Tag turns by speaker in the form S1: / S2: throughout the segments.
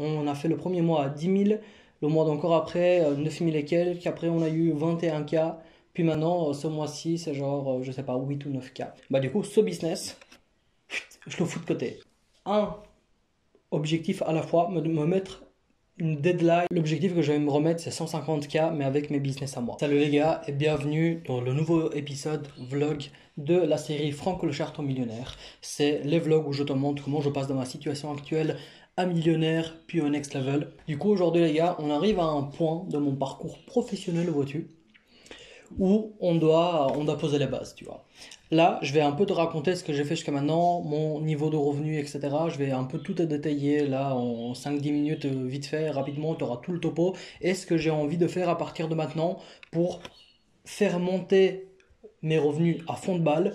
S1: on a fait le premier mois à 10 000, le mois d'encore après 9 000 et quelques, après on a eu 21K, puis maintenant ce mois-ci c'est genre, je sais pas, 8 ou 9K. Bah du coup ce business, je le fous de côté. Un objectif à la fois, me mettre une deadline. L'objectif que je vais me remettre, c'est 150K, mais avec mes business à moi. Salut les gars, et bienvenue dans le nouveau épisode vlog de la série Franck le Charton millionnaire. C'est les vlogs où je te montre comment je passe de ma situation actuelle à millionnaire, puis au next level. Du coup, aujourd'hui les gars, on arrive à un point de mon parcours professionnel, vois-tu, où on doit poser les bases, tu vois. Là, je vais un peu te raconter ce que j'ai fait jusqu'à maintenant, mon niveau de revenu, etc. Je vais un peu tout te détailler là en 5-10 minutes, vite fait, rapidement, tu auras tout le topo. Et ce que j'ai envie de faire à partir de maintenant pour faire monter mes revenus à fond de balle.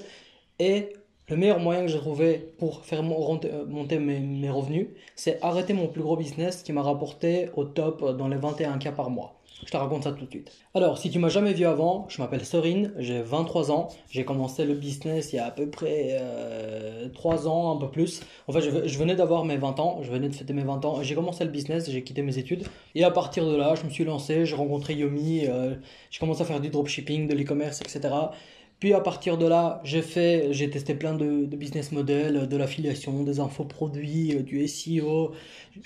S1: Et le meilleur moyen que j'ai trouvé pour faire monter mes revenus, c'est arrêter mon plus gros business qui m'a rapporté au top dans les 21K par mois. Je te raconte ça tout de suite. Alors, si tu m'as jamais vu avant, je m'appelle Sorine, j'ai 23 ans. J'ai commencé le business il y a à peu près 3 ans, un peu plus. En fait, je venais d'avoir mes 20 ans, je venais de fêter mes 20 ans. J'ai commencé le business, j'ai quitté mes études. Et à partir de là, je me suis lancé, j'ai rencontré Yomi, j'ai commencé à faire du dropshipping, de l'e-commerce, etc. Puis à partir de là, j'ai testé plein de business models, de l'affiliation, des infoproduits, du SEO,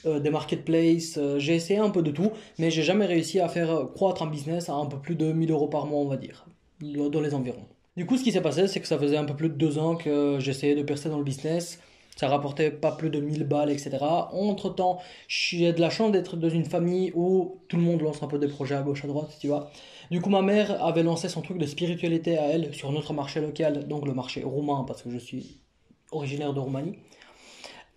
S1: des marketplaces. J'ai essayé un peu de tout, mais j'ai jamais réussi à faire croître un business à un peu plus de 1000 euros par mois, on va dire, dans les environs. Du coup, ce qui s'est passé, c'est que ça faisait un peu plus de 2 ans que j'essayais de percer dans le business. Ça rapportait pas plus de 1000 balles, etc. Entre-temps, j'ai de la chance d'être dans une famille où tout le monde lance un peu des projets à gauche, à droite, tu vois. Du coup, ma mère avait lancé son truc de spiritualité à elle sur notre marché local, donc le marché roumain, parce que je suis originaire de Roumanie.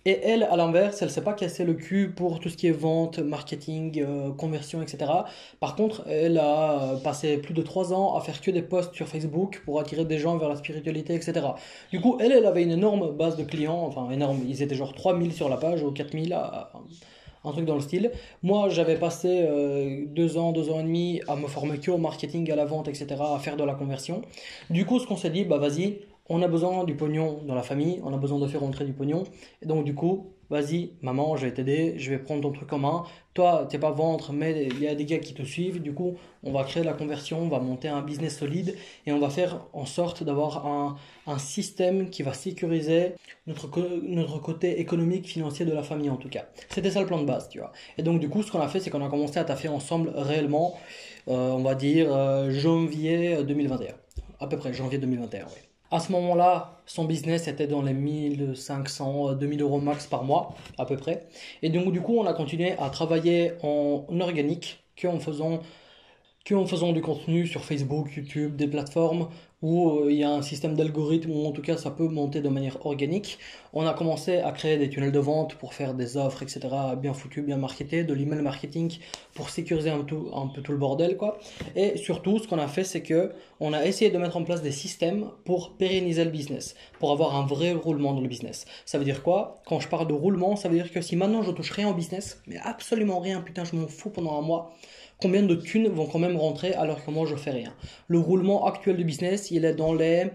S1: Et elle, à l'inverse, elle ne s'est pas cassé le cul pour tout ce qui est vente, marketing, conversion, etc. Par contre, elle a passé plus de 3 ans à faire que des posts sur Facebook pour attirer des gens vers la spiritualité, etc. Du coup, elle avait une énorme base de clients, enfin énorme, ils étaient genre 3000 sur la page ou 4000, un truc dans le style. Moi, j'avais passé 2 ans et demi à me former que au marketing, à la vente, etc., à faire de la conversion. Du coup, ce qu'on s'est dit, bah vas-y, on a besoin du pognon dans la famille, on a besoin de faire rentrer du pognon. Et donc, du coup, vas-y, maman, je vais t'aider, je vais prendre ton truc en main. Toi, t'es pas ventre, mais il y a des gars qui te suivent. Du coup, on va créer de la conversion, on va monter un business solide et on va faire en sorte d'avoir un système qui va sécuriser notre côté économique, financier de la famille en tout cas. C'était ça le plan de base, tu vois. Et donc, du coup, ce qu'on a fait, c'est qu'on a commencé à taffer ensemble réellement, on va dire, janvier 2021. À peu près, janvier 2021, oui. À ce moment-là, son business était dans les 1500, 2000 euros max par mois, à peu près. Et donc, du coup, on a continué à travailler en organique, qu'en faisant du contenu sur Facebook, YouTube, des plateformes où il y a un système d'algorithme où en tout cas ça peut monter de manière organique. On a commencé à créer des tunnels de vente pour faire des offres, etc. bien foutues, bien marketées, de l'email marketing pour sécuriser un peu tout le bordel, quoi. Et surtout, ce qu'on a fait, c'est que on a essayé de mettre en place des systèmes pour pérenniser le business, pour avoir un vrai roulement dans le business. Ça veut dire quoi? Quand je parle de roulement, ça veut dire que si maintenant je touche rien au business, mais absolument rien, putain, je m'en fous pendant un mois, combien de thunes vont quand même rentrer alors que moi je fais rien. Le roulement actuel du business, il est dans les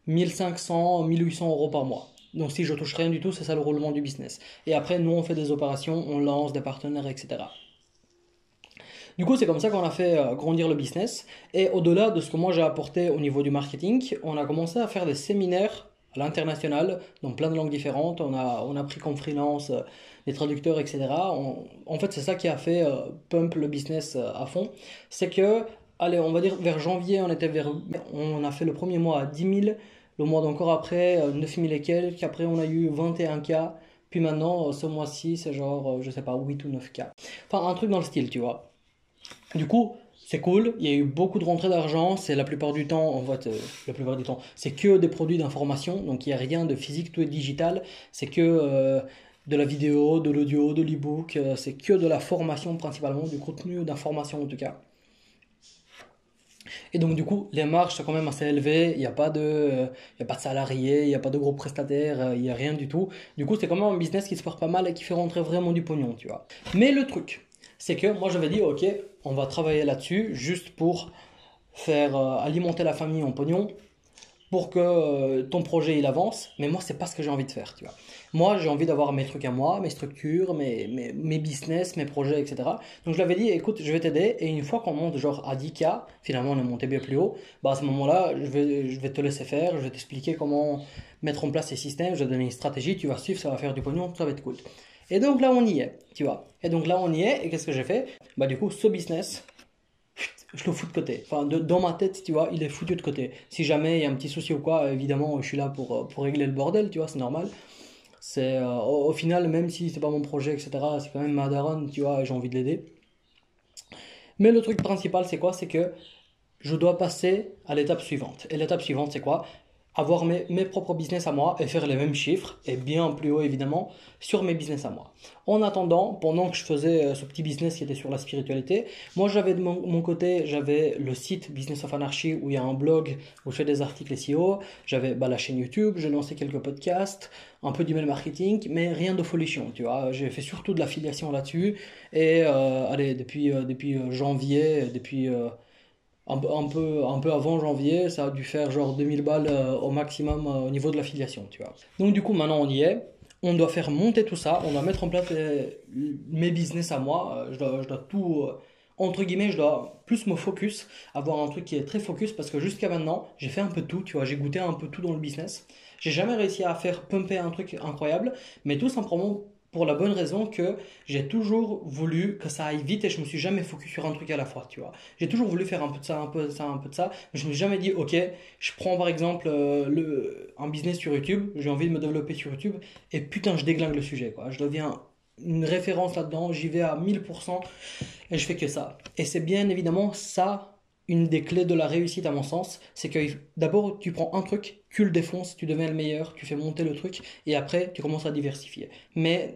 S1: 1500, 1800 euros par mois. Donc si je touche rien du tout, c'est ça le roulement du business. Et après, nous on fait des opérations, on lance des partenaires, etc. Du coup, c'est comme ça qu'on a fait grandir le business. Et au-delà de ce que moi j'ai apporté au niveau du marketing, on a commencé à faire des séminaires à l'international, dans plein de langues différentes. On a pris comme freelance des traducteurs, etc. En fait, c'est ça qui a fait pump le business à fond. C'est que, allez, on va dire vers janvier, on a fait le premier mois à 10 000, le mois d'encore après 9 000 et quelques, après on a eu 21K. Puis maintenant, ce mois-ci, c'est genre, je sais pas, 8 ou 9K. Enfin, un truc dans le style, tu vois. Du coup, c'est cool, il y a eu beaucoup de rentrées d'argent, c'est la plupart du temps, en fait, la plupart du temps, c'est que des produits d'information, donc il n'y a rien de physique, tout est digital, c'est que de la vidéo, de l'audio, de l'e-book, c'est que de la formation principalement, du contenu d'information en tout cas. Et donc du coup, les marges sont quand même assez élevées, il y a pas de salariés, il n'y a pas de gros prestataires, il n'y a rien du tout. Du coup, c'est quand même un business qui se porte pas mal et qui fait rentrer vraiment du pognon, tu vois. Mais le truc, c'est que moi j'avais dit, ok, on va travailler là-dessus juste pour faire alimenter la famille en pognon, pour que ton projet il avance, mais moi c'est pas ce que j'ai envie de faire, tu vois. Moi j'ai envie d'avoir mes trucs à moi, mes structures, mes business, mes projets, etc. Donc je l'avais dit, écoute, je vais t'aider, et une fois qu'on monte genre à 10K, finalement on est monté bien plus haut, bah à ce moment-là, je vais te laisser faire, je vais t'expliquer comment mettre en place ces systèmes, je vais te donner une stratégie, tu vas suivre, ça va faire du pognon, ça va être cool. Et donc là on y est, tu vois. Et donc là on y est, et qu'est-ce que j'ai fait? Bah du coup ce business, je le fous de côté. Enfin, dans ma tête, tu vois, il est foutu de côté. Si jamais il y a un petit souci ou quoi, évidemment, je suis là pour régler le bordel, tu vois, c'est normal. Au final, même si c'est pas mon projet, etc., c'est quand même ma daronne, tu vois, et j'ai envie de l'aider. Mais le truc principal, c'est quoi? C'est que je dois passer à l'étape suivante. Et l'étape suivante, c'est quoi? Avoir mes propres business à moi et faire les mêmes chiffres, et bien plus haut évidemment, sur mes business à moi. En attendant, pendant que je faisais ce petit business qui était sur la spiritualité, moi j'avais de mon côté, j'avais le site Business of Anarchy où il y a un blog où je fais des articles SEO, j'avais la chaîne YouTube, j'ai lancé quelques podcasts, un peu d'email marketing, mais rien de folichon, tu vois. J'ai fait surtout de l'affiliation là-dessus, et allez, depuis janvier, depuis un peu avant janvier, ça a dû faire genre 2000 balles au maximum au niveau de l'affiliation, tu vois. Donc du coup, maintenant on y est. On doit faire monter tout ça, on doit mettre en place mes business à moi. Je dois tout, entre guillemets, je dois plus me focus, avoir un truc qui est très focus parce que jusqu'à maintenant, j'ai fait un peu tout, tu vois, j'ai goûté un peu tout dans le business. J'ai jamais réussi à faire pumper un truc incroyable, mais tout simplement pour la bonne raison que j'ai toujours voulu que ça aille vite et je me suis jamais focus sur un truc à la fois, tu vois. J'ai toujours voulu faire un peu de ça, un peu de ça, un peu de ça, mais je me suis jamais dit, ok, je prends par exemple un business sur YouTube, j'ai envie de me développer sur YouTube, et putain, je déglingue le sujet, quoi. Je deviens une référence là-dedans, j'y vais à 1000% et je fais que ça. Et c'est bien évidemment ça, une des clés de la réussite à mon sens, c'est que d'abord tu prends un truc, tu le défonces, tu deviens le meilleur, tu fais monter le truc, et après tu commences à diversifier. Mais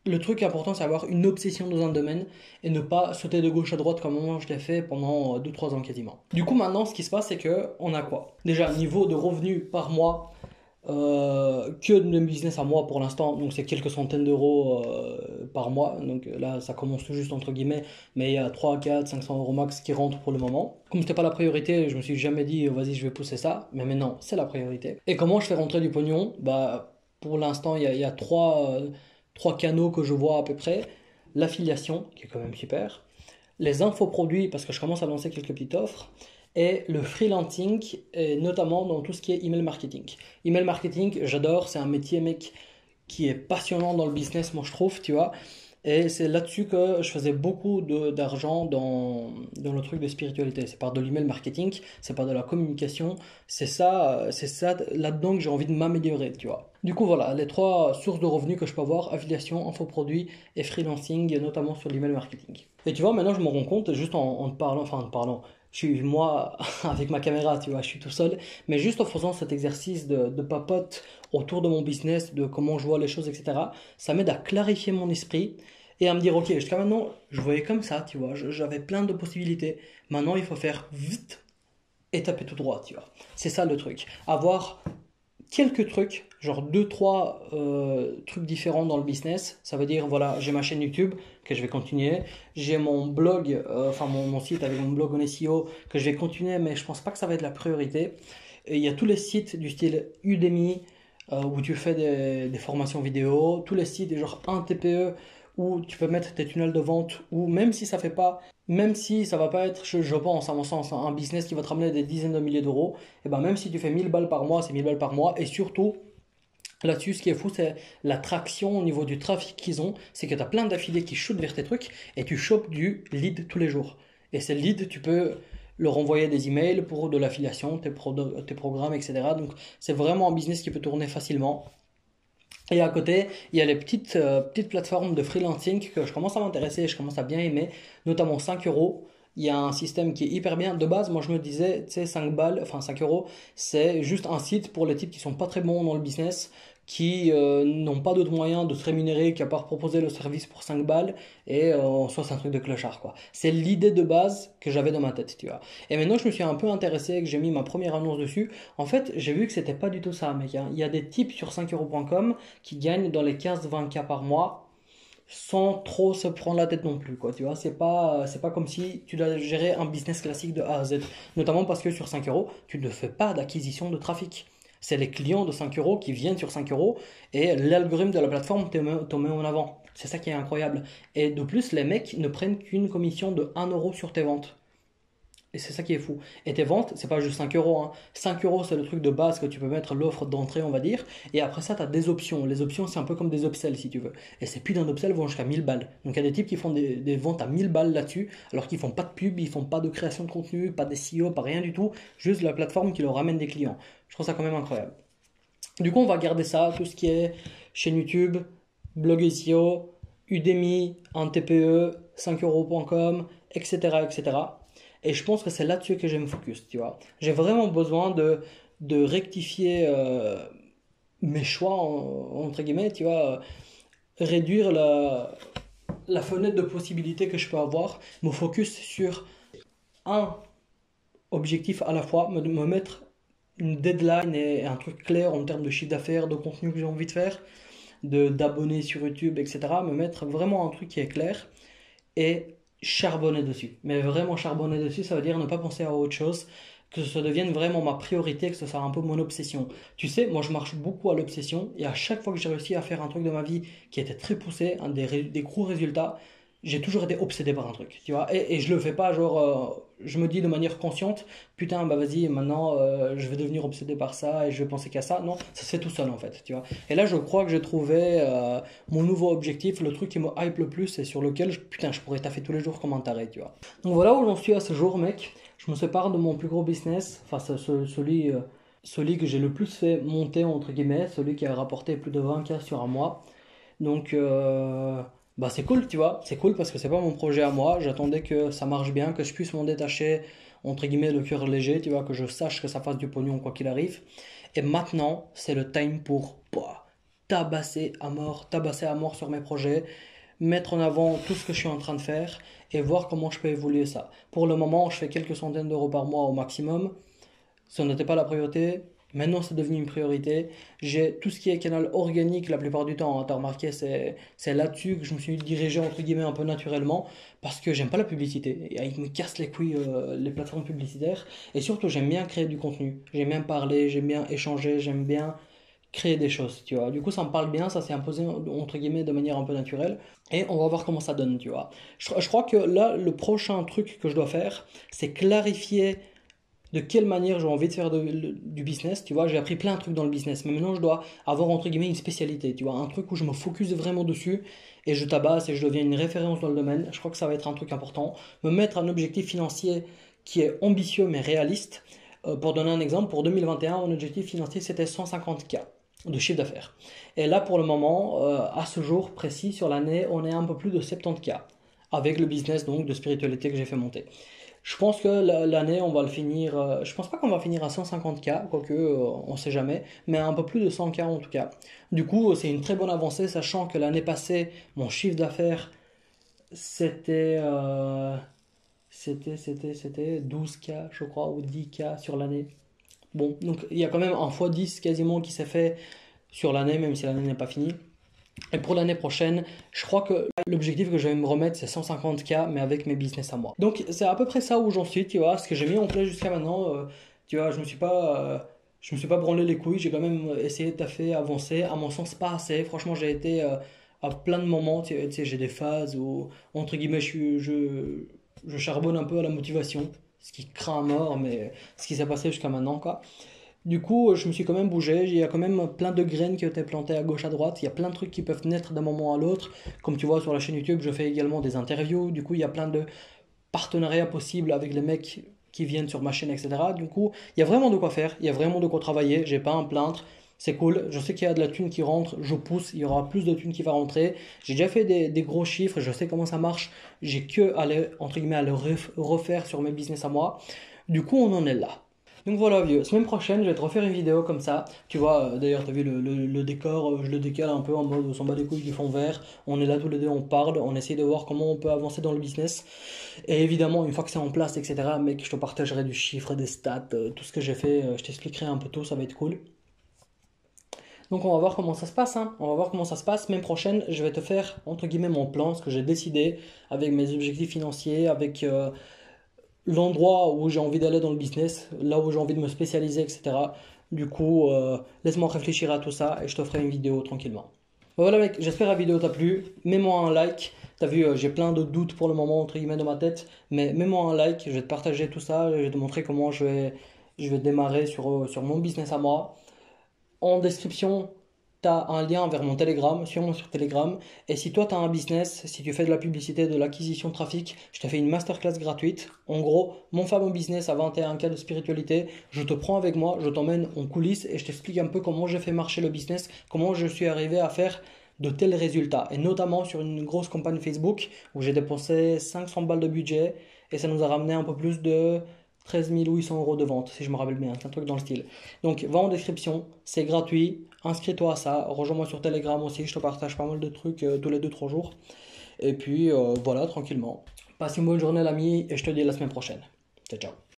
S1: le truc important, c'est avoir une obsession dans un domaine et ne pas sauter de gauche à droite comme moi je l'ai fait pendant 2-3 ans quasiment. Du coup, maintenant, ce qui se passe, c'est que on a quoi? Déjà, niveau de revenus par mois, que de business à moi pour l'instant, donc c'est quelques centaines d'euros par mois. Donc là, ça commence tout juste entre guillemets, mais il y a 3, 4, 500 euros max qui rentrent pour le moment. Comme c'était pas la priorité, je me suis jamais dit vas-y, je vais pousser ça, mais maintenant, c'est la priorité. Et comment je fais rentrer du pognon? Bah, pour l'instant, il y a trois canaux que je vois à peu près. L'affiliation, qui est quand même super. Les infoproduits, parce que je commence à lancer quelques petites offres. Et le freelancing, et notamment dans tout ce qui est email marketing. Email marketing, j'adore, c'est un métier, mec, qui est passionnant dans le business, moi je trouve, tu vois. Et c'est là-dessus que je faisais beaucoup d'argent dans le truc de spiritualité. C'est par de l'email marketing, c'est par de la communication. C'est ça là-dedans que j'ai envie de m'améliorer, tu vois. Du coup, voilà, les trois sources de revenus que je peux avoir, affiliation, infoproduits et freelancing, notamment sur l'email marketing. Et tu vois, maintenant je me rends compte, juste en te parlant, enfin en te parlant, je suis moi avec ma caméra, tu vois, je suis tout seul, mais juste en faisant cet exercice de papote autour de mon business, de comment je vois les choses, etc., ça m'aide à clarifier mon esprit et à me dire, ok, jusqu'à maintenant, je voyais comme ça, tu vois, j'avais plein de possibilités. Maintenant, il faut faire vite et taper tout droit, tu vois. C'est ça le truc. Avoir quelques trucs, genre deux trois trucs différents dans le business. Ça veut dire, voilà, j'ai ma chaîne YouTube que je vais continuer. J'ai mon blog, enfin mon site avec mon blog en SEO que je vais continuer, mais je pense pas que ça va être la priorité. Et il y a tous les sites du style Udemy où tu fais des formations vidéo, tous les sites genre 1 TPE où tu peux mettre tes tunnels de vente, ou même si ça fait pas, même si ça va pas être, je pense, à mon sens, un business qui va te ramener des dizaines de milliers d'euros, et ben même si tu fais 1000 balles par mois, c'est 1000 balles par mois, et surtout, là-dessus, ce qui est fou, c'est la traction au niveau du trafic qu'ils ont, c'est que tu as plein d'affiliés qui shootent vers tes trucs, et tu chopes du lead tous les jours. Et ces leads, tu peux leur envoyer des emails pour de l'affiliation, tes programmes, etc. Donc c'est vraiment un business qui peut tourner facilement. Et à côté, il y a les petites plateformes de freelancing que je commence à m'intéresser et je commence à bien aimer, notamment 5 euros. Il y a un système qui est hyper bien. De base, moi je me disais, tu sais, 5 balles, enfin 5 euros, c'est juste un site pour les types qui sont pas très bons dans le business, qui n'ont pas d'autres moyens de se rémunérer qu'à part proposer le service pour 5 balles, et en soi c'est un truc de clochard, quoi. C'est l'idée de base que j'avais dans ma tête, tu vois. Et maintenant je me suis un peu intéressé, que j'ai mis ma première annonce dessus. En fait, j'ai vu que c'était pas du tout ça, mec, hein. Il y a des types sur 5euros.com qui gagnent dans les 15-20K par mois sans trop se prendre la tête non plus, quoi, tu vois. C'est pas comme si tu dois gérer un business classique de A à Z. Notamment parce que sur 5 euros, tu ne fais pas d'acquisition de trafic. C'est les clients de 5 euros qui viennent sur 5 euros et l'algorithme de la plateforme te met en avant. C'est ça qui est incroyable. Et de plus, les mecs ne prennent qu'une commission de 1 euro sur tes ventes. Et c'est ça qui est fou. Et tes ventes, c'est pas juste 5 euros, hein. 5 euros, c'est le truc de base que tu peux mettre, l'offre d'entrée, on va dire. Et après ça, tu as des options. Les options, c'est un peu comme des upsells, si tu veux. Et ces putains d'upsells vont jusqu'à 1000 balles. Donc il y a des types qui font des ventes à 1000 balles là-dessus, alors qu'ils font pas de pub, ils font pas de création de contenu, pas de SEO, pas rien du tout. Juste la plateforme qui leur ramène des clients. Je trouve ça quand même incroyable. Du coup, on va garder ça, tout ce qui est chaîne YouTube, blog SEO, Udemy, un TPE, 5euros.com, etc., etc. Et je pense que c'est là-dessus que je vais me focus, tu vois. J'ai vraiment besoin de rectifier mes choix, entre guillemets, tu vois. Réduire la fenêtre de possibilités que je peux avoir, me focus sur un objectif à la fois, me mettre une deadline et un truc clair en termes de chiffre d'affaires, de contenu que j'ai envie de faire, d'abonnés sur YouTube, etc. Me mettre vraiment un truc qui est clair et charbonner dessus. Mais vraiment charbonner dessus, ça veut dire ne pas penser à autre chose, que ça devienne vraiment ma priorité, que ce soit un peu mon obsession. Tu sais, moi je marche beaucoup à l'obsession et à chaque fois que j'ai réussi à faire un truc de ma vie qui était très poussé, des gros résultats, j'ai toujours été obsédé par un truc, tu vois. Et je le fais pas, genre, je me dis de manière consciente, putain, bah vas-y, maintenant je vais devenir obsédé par ça et je vais penser qu'à ça. Non, ça se fait tout seul en fait, tu vois. Et là, je crois que j'ai trouvé mon nouveau objectif, le truc qui me hype le plus et sur lequel, putain, je pourrais taffer tous les jours comme un taré, tu vois. Donc voilà où j'en suis à ce jour, mec. Je me sépare de mon plus gros business, enfin celui que j'ai le plus fait monter, entre guillemets, celui qui a rapporté plus de 20K sur un mois. Donc, bah c'est cool, tu vois. C'est cool parce que c'est pas mon projet à moi. J'attendais que ça marche bien, que je puisse m'en détacher, entre guillemets, le cœur léger, tu vois, que je sache que ça fasse du pognon quoi qu'il arrive. Et maintenant, c'est le time pour bah, tabasser à mort sur mes projets, mettre en avant tout ce que je suis en train de faire et voir comment je peux évoluer ça. Pour le moment, je fais quelques centaines d'euros par mois au maximum. Ça n'était pas la priorité. Maintenant, c'est devenu une priorité. J'ai tout ce qui est canal organique la plupart du temps. Hein, t'as remarqué, c'est là-dessus que je me suis dirigé entre guillemets un peu naturellement parce que j'aime pas la publicité. Et il me casse les couilles les plateformes publicitaires. Et surtout, j'aime bien créer du contenu. J'aime bien parler, j'aime bien échanger, j'aime bien créer des choses, tu vois. Du coup, ça me parle bien, ça s'est imposé entre guillemets de manière un peu naturelle. Et on va voir comment ça donne, tu vois. Je crois que là, le prochain truc que je dois faire, c'est clarifier de quelle manière j'ai envie de faire du business, tu vois, j'ai appris plein de trucs dans le business, mais maintenant je dois avoir entre guillemets une spécialité, tu vois, un truc où je me focus vraiment dessus et je tabasse et je deviens une référence dans le domaine. Je crois que ça va être un truc important. Me mettre un objectif financier qui est ambitieux mais réaliste. Pour donner un exemple, pour 2021, mon objectif financier c'était 150K de chiffre d'affaires. Et là pour le moment, à ce jour précis sur l'année, on est un peu plus de 70K avec le business donc de spiritualité que j'ai fait monter. Je pense que l'année, on va le finir. Je pense pas qu'on va finir à 150K, quoique on sait jamais, mais un peu plus de 100K en tout cas. Du coup, c'est une très bonne avancée, sachant que l'année passée, mon chiffre d'affaires, c'était, euh, c'était 12K, je crois, ou 10K sur l'année. Bon, donc il y a quand même un x10 quasiment qui s'est fait sur l'année, même si l'année n'est pas finie. Et pour l'année prochaine, je crois que l'objectif que je vais me remettre, c'est 150K, mais avec mes business à moi. Donc, c'est à peu près ça où j'en suis, tu vois. Ce que j'ai mis en place jusqu'à maintenant, tu vois, je me suis pas branlé les couilles. J'ai quand même essayé de taffer, avancer. À mon sens, pas assez. Franchement, j'ai été à plein de moments, tu sais, j'ai des phases où, entre guillemets, je charbonne un peu à la motivation. Ce qui craint à mort, mais ce qui s'est passé jusqu'à maintenant, quoi. Du coup, je me suis quand même bougé. Il y a quand même plein de graines qui ont été plantées à gauche, à droite. Il y a plein de trucs qui peuvent naître d'un moment à l'autre. Comme tu vois sur la chaîne YouTube, je fais également des interviews. Du coup, il y a plein de partenariats possibles avec les mecs qui viennent sur ma chaîne, etc. Du coup, il y a vraiment de quoi faire. Il y a vraiment de quoi travailler. J'ai pas à me plaindre. C'est cool. Je sais qu'il y a de la thune qui rentre. Je pousse. Il y aura plus de thune qui va rentrer. J'ai déjà fait des gros chiffres. Je sais comment ça marche. J'ai que à les, entre guillemets, à le refaire sur mes business à moi. Du coup, on en est là. Donc voilà vieux, semaine prochaine je vais te refaire une vidéo comme ça, tu vois, d'ailleurs t'as vu le décor, je le décale un peu en mode on s'en bat les couilles du fond vert, on est là tous les deux, on parle, on essaye de voir comment on peut avancer dans le business, et évidemment une fois que c'est en place etc, mec je te partagerai du chiffre, des stats, tout ce que j'ai fait, je t'expliquerai un peu tout, ça va être cool. Donc on va voir comment ça se passe, hein. On va voir comment ça se passe. Semaine prochaine, je vais te faire, entre guillemets, mon plan, ce que j'ai décidé avec mes objectifs financiers, avec l'endroit où j'ai envie d'aller dans le business, là où j'ai envie de me spécialiser, etc. Du coup, laisse-moi réfléchir à tout ça et je te ferai une vidéo tranquillement. Voilà mec, j'espère que la vidéo t'a plu. Mets-moi un like. T'as vu, j'ai plein de doutes pour le moment, entre guillemets, dans ma tête. Mais mets-moi un like, je vais te partager tout ça. Je vais te montrer comment je vais démarrer sur mon business à moi. En description, tu as un lien vers mon Telegram, suis-moi sur Telegram. Et si toi, tu as un business, si tu fais de la publicité, de l'acquisition de trafic, je te fais une masterclass gratuite. En gros, mon fameux business à 21 cas de spiritualité, je te prends avec moi, je t'emmène en coulisses et je t'explique un peu comment j'ai fait marcher le business, comment je suis arrivé à faire de tels résultats. Et notamment sur une grosse campagne Facebook où j'ai dépensé 500 balles de budget et ça nous a ramené un peu plus de 13 800 euros de vente, si je me rappelle bien, c'est un truc dans le style. Donc, va en description, c'est gratuit, inscris-toi à ça, rejoins-moi sur Telegram aussi, je te partage pas mal de trucs tous les 2-3 jours. Et puis, voilà, tranquillement. Passe une bonne journée, l'ami, et je te dis à la semaine prochaine. Ciao, ciao.